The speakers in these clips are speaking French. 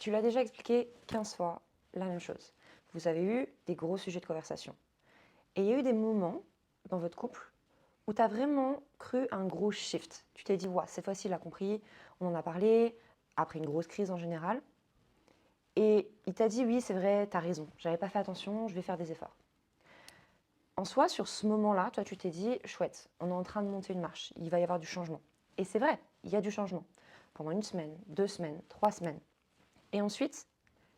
Tu l'as déjà expliqué 15 fois, la même chose. Vous avez eu des gros sujets de conversation. Et il y a eu des moments dans votre couple où tu as vraiment cru un gros shift. Tu t'es dit, ouais, cette fois-ci, il a compris, on en a parlé, après une grosse crise en général. Et il t'a dit, oui, c'est vrai, tu as raison, j'avais pas fait attention, je vais faire des efforts. En soi, sur ce moment-là, toi, tu t'es dit, chouette, on est en train de monter une marche, il va y avoir du changement. Et c'est vrai, il y a du changement. Pendant une semaine, 2 semaines, 3 semaines. Et ensuite,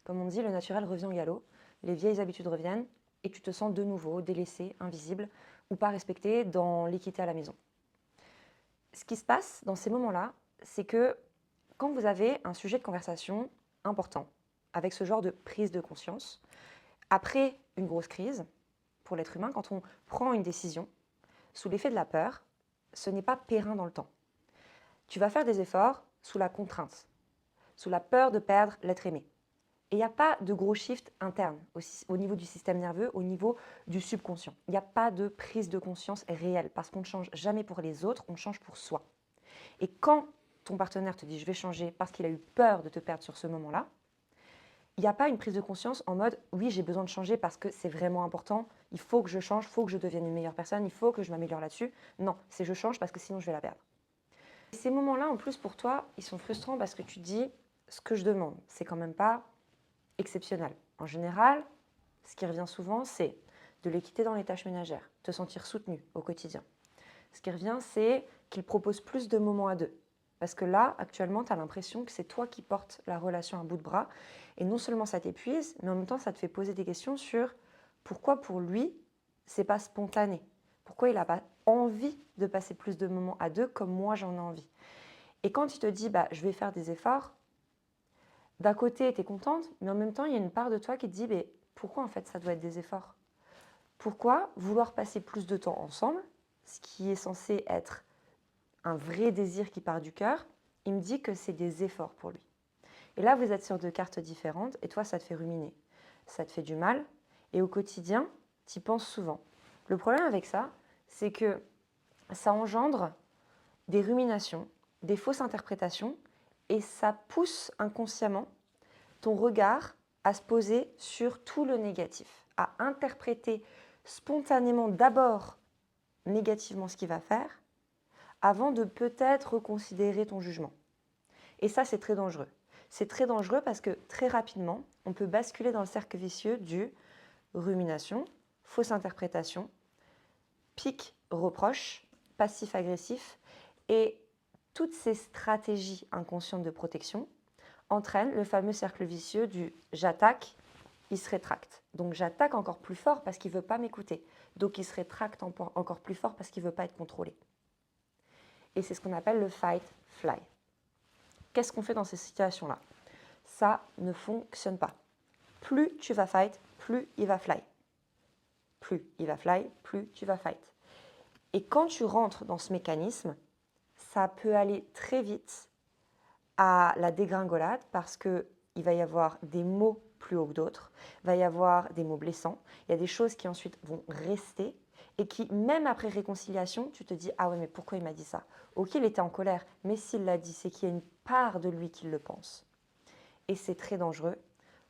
comme on dit, le naturel revient au galop, les vieilles habitudes reviennent et tu te sens de nouveau délaissé, invisible ou pas respecté dans l'équité à la maison. Ce qui se passe dans ces moments-là, c'est que quand vous avez un sujet de conversation important, avec ce genre de prise de conscience, après une grosse crise, pour l'être humain, quand on prend une décision, sous l'effet de la peur, ce n'est pas périn dans le temps. Tu vas faire des efforts sous la contrainte, sous la peur de perdre l'être aimé. Et il n'y a pas de gros shift interne au niveau du système nerveux, au niveau du subconscient. Il n'y a pas de prise de conscience réelle parce qu'on ne change jamais pour les autres, on change pour soi. Et quand ton partenaire te dit je vais changer parce qu'il a eu peur de te perdre sur ce moment-là, il n'y a pas une prise de conscience en mode oui, j'ai besoin de changer parce que c'est vraiment important, il faut que je change, il faut que je devienne une meilleure personne, il faut que je m'améliore là-dessus. Non, c'est je change parce que sinon je vais la perdre. Et ces moments-là, en plus pour toi, ils sont frustrants parce que tu te dis ce que je demande, c'est quand même pas exceptionnel. En général, ce qui revient souvent, c'est de l'équité dans les tâches ménagères, te sentir soutenu au quotidien. Ce qui revient, c'est qu'il propose plus de moments à deux. Parce que là, actuellement, tu as l'impression que c'est toi qui portes la relation à bout de bras. Et non seulement ça t'épuise, mais en même temps, ça te fait poser des questions sur pourquoi pour lui, c'est pas spontané. Pourquoi il n'a pas envie de passer plus de moments à deux comme moi j'en ai envie. Et quand il te dit, bah, je vais faire des efforts, d'un côté, tu es contente, mais en même temps, il y a une part de toi qui te dit mais pourquoi en fait ça doit être des efforts? Pourquoi vouloir passer plus de temps ensemble, ce qui est censé être un vrai désir qui part du cœur, il me dit que c'est des efforts pour lui. Et là, vous êtes sur deux cartes différentes et toi, ça te fait ruminer. Ça te fait du mal et au quotidien, tu y penses souvent. Le problème avec ça, c'est que ça engendre des ruminations, des fausses interprétations et ça pousse inconsciemment ton regard à se poser sur tout le négatif, à interpréter spontanément d'abord négativement ce qu'il va faire, avant de peut-être reconsidérer ton jugement. Et ça, c'est très dangereux. C'est très dangereux parce que très rapidement, on peut basculer dans le cercle vicieux du rumination, fausse interprétation, pic, reproche, passif-agressif. Et toutes ces stratégies inconscientes de protection entraîne le fameux cercle vicieux du j'attaque, il se rétracte. Donc j'attaque encore plus fort parce qu'il ne veut pas m'écouter. Donc il se rétracte encore plus fort parce qu'il ne veut pas être contrôlé. Et c'est ce qu'on appelle le fight-fly. Qu'est-ce qu'on fait dans ces situations-là? Ça ne fonctionne pas. Plus tu vas fight, plus il va fly. Plus il va fly, plus tu vas fight. Et quand tu rentres dans ce mécanisme, ça peut aller très vite à la dégringolade parce qu'il va y avoir des mots plus hauts que d'autres, il va y avoir des mots blessants, il y a des choses qui ensuite vont rester et qui, même après réconciliation, tu te dis « Ah ouais, mais pourquoi il m'a dit ça ?» Ok, il était en colère, mais s'il l'a dit, c'est qu'il y a une part de lui qui le pense. Et c'est très dangereux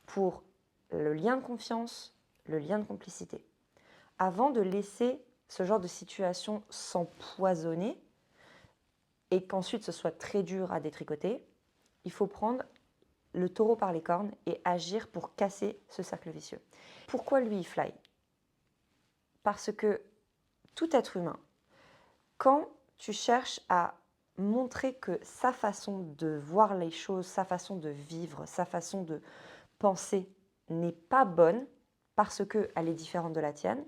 pour le lien de confiance, le lien de complicité. Avant de laisser ce genre de situation s'empoisonner et qu'ensuite ce soit très dur à détricoter, il faut prendre le taureau par les cornes et agir pour casser ce cercle vicieux. Pourquoi lui, il fly? Parce que tout être humain, quand tu cherches à montrer que sa façon de voir les choses, sa façon de vivre, sa façon de penser n'est pas bonne parce qu'elle est différente de la tienne,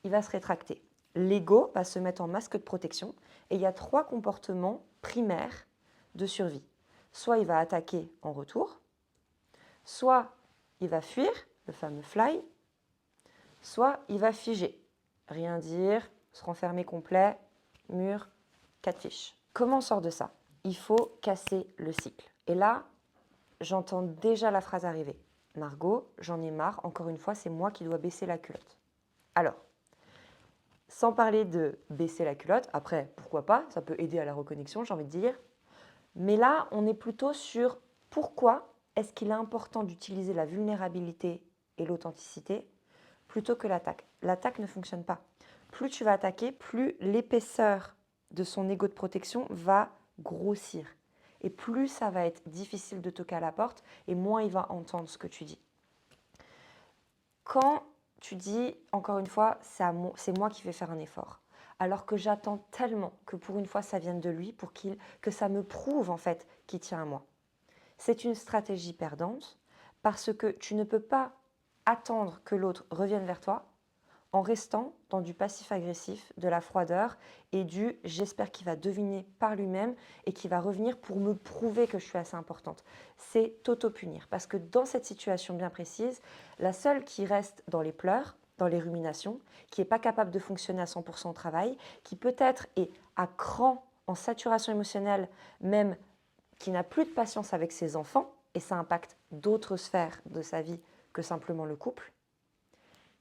il va se rétracter. L'ego va se mettre en masque de protection et il y a 3 comportements primaires de survie. Soit il va attaquer en retour, soit il va fuir, le fameux fly, soit il va figer, rien dire, se renfermer complet, mur, 4 fiches. Comment on sort de ça? Il faut casser le cycle. Et là, j'entends déjà la phrase arriver. Margot, j'en ai marre, encore une fois, c'est moi qui dois baisser la culotte. Alors, sans parler de baisser la culotte, après, pourquoi pas, ça peut aider à la reconnexion, j'ai envie de dire. Mais là, on est plutôt sur pourquoi est-ce qu'il est important d'utiliser la vulnérabilité et l'authenticité plutôt que l'attaque? L'attaque ne fonctionne pas. Plus tu vas attaquer, plus l'épaisseur de son ego de protection va grossir. Et plus ça va être difficile de toquer à la porte et moins il va entendre ce que tu dis. Quand tu dis, encore une fois, c'est moi qui vais faire un effort, alors que j'attends tellement que pour une fois ça vienne de lui pour que ça me prouve en fait qu'il tient à moi. C'est une stratégie perdante parce que tu ne peux pas attendre que l'autre revienne vers toi en restant dans du passif-agressif, de la froideur et du j'espère qu'il va deviner par lui-même et qu'il va revenir pour me prouver que je suis assez importante. C'est t'auto-punir parce que dans cette situation bien précise, la seule qui reste dans les pleurs, dans les ruminations, qui n'est pas capable de fonctionner à 100% au travail, qui peut-être est à cran en saturation émotionnelle, même qui n'a plus de patience avec ses enfants, et ça impacte d'autres sphères de sa vie que simplement le couple,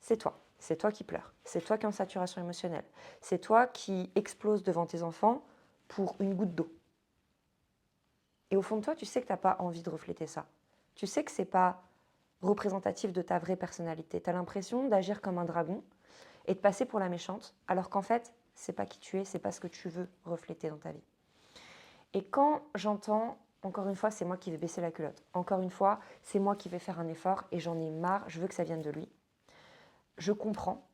c'est toi. C'est toi qui pleures. C'est toi qui es en saturation émotionnelle. C'est toi qui explose devant tes enfants pour une goutte d'eau. Et au fond de toi, tu sais que tu n'as pas envie de refléter ça. Tu sais que ce n'est pas représentatif de ta vraie personnalité. Tu as l'impression d'agir comme un dragon et de passer pour la méchante, alors qu'en fait, ce n'est pas qui tu es, ce n'est pas ce que tu veux refléter dans ta vie. Et quand j'entends, encore une fois, c'est moi qui vais baisser la culotte. Encore une fois, c'est moi qui vais faire un effort et j'en ai marre, je veux que ça vienne de lui. Je comprends,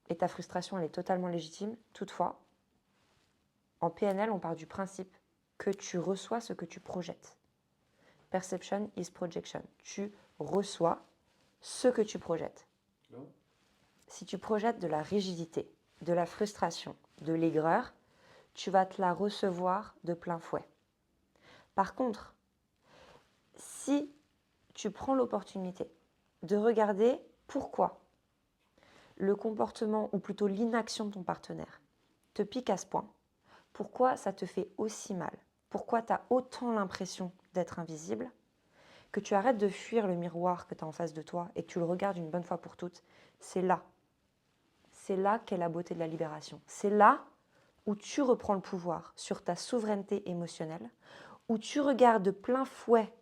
et ta frustration, elle est totalement légitime. Toutefois, en PNL, on part du principe que tu reçois ce que tu projettes. Perception is projection. Tu reçois ce que tu projettes. Non. Si tu projettes de la rigidité, de la frustration, de l'aigreur, tu vas te la recevoir de plein fouet. Par contre, si tu prends l'opportunité de regarder pourquoi le comportement, ou plutôt l'inaction de ton partenaire, te pique à ce point, pourquoi ça te fait aussi mal, pourquoi tu as autant l'impression d'être invisible, que tu arrêtes de fuir le miroir que tu as en face de toi et que tu le regardes une bonne fois pour toutes, c'est là. C'est là qu'est la beauté de la libération. C'est là où tu reprends le pouvoir sur ta souveraineté émotionnelle, où tu regardes de plein fouet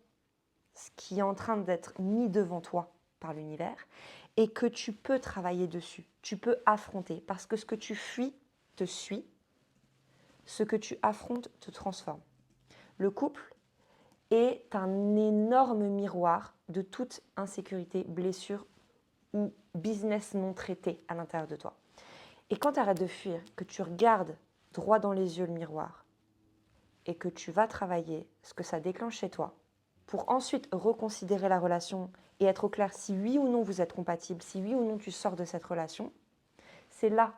ce qui est en train d'être mis devant toi par l'univers et que tu peux travailler dessus, tu peux affronter parce que ce que tu fuis te suit, ce que tu affrontes te transforme. Le couple est un énorme miroir de toute insécurité, blessure ou business non traité à l'intérieur de toi. Et quand tu arrêtes de fuir, que tu regardes droit dans les yeux le miroir et que tu vas travailler ce que ça déclenche chez toi, pour ensuite reconsidérer la relation et être au clair si oui ou non vous êtes compatible, si oui ou non tu sors de cette relation, c'est là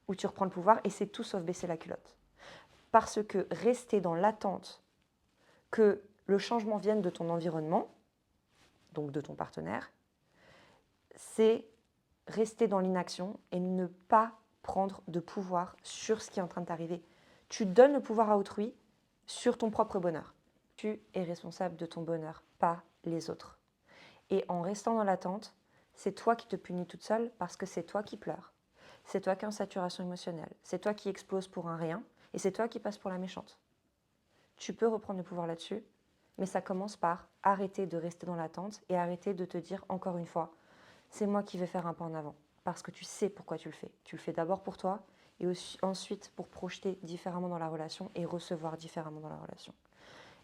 où tu reprends le pouvoir et c'est tout sauf baisser la culotte. Parce que rester dans l'attente que le changement vienne de ton environnement, donc de ton partenaire, c'est rester dans l'inaction et ne pas prendre de pouvoir sur ce qui est en train de t'arriver. Tu donnes le pouvoir à autrui sur ton propre bonheur. Tu es responsable de ton bonheur, pas les autres. Et en restant dans l'attente, c'est toi qui te punis toute seule parce que c'est toi qui pleures. C'est toi qui es en saturation émotionnelle. C'est toi qui explose pour un rien et c'est toi qui passes pour la méchante. Tu peux reprendre le pouvoir là-dessus, mais ça commence par arrêter de rester dans l'attente et arrêter de te dire encore une fois, c'est moi qui vais faire un pas en avant. Parce que tu sais pourquoi tu le fais. Tu le fais d'abord pour toi et aussi, ensuite pour projeter différemment dans la relation et recevoir différemment dans la relation.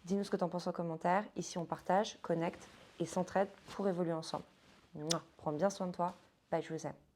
Dis-nous ce que tu en penses en commentaire. Ici, on partage, connecte et s'entraide pour évoluer ensemble. Mouah. Prends bien soin de toi. Bye, je vous aime.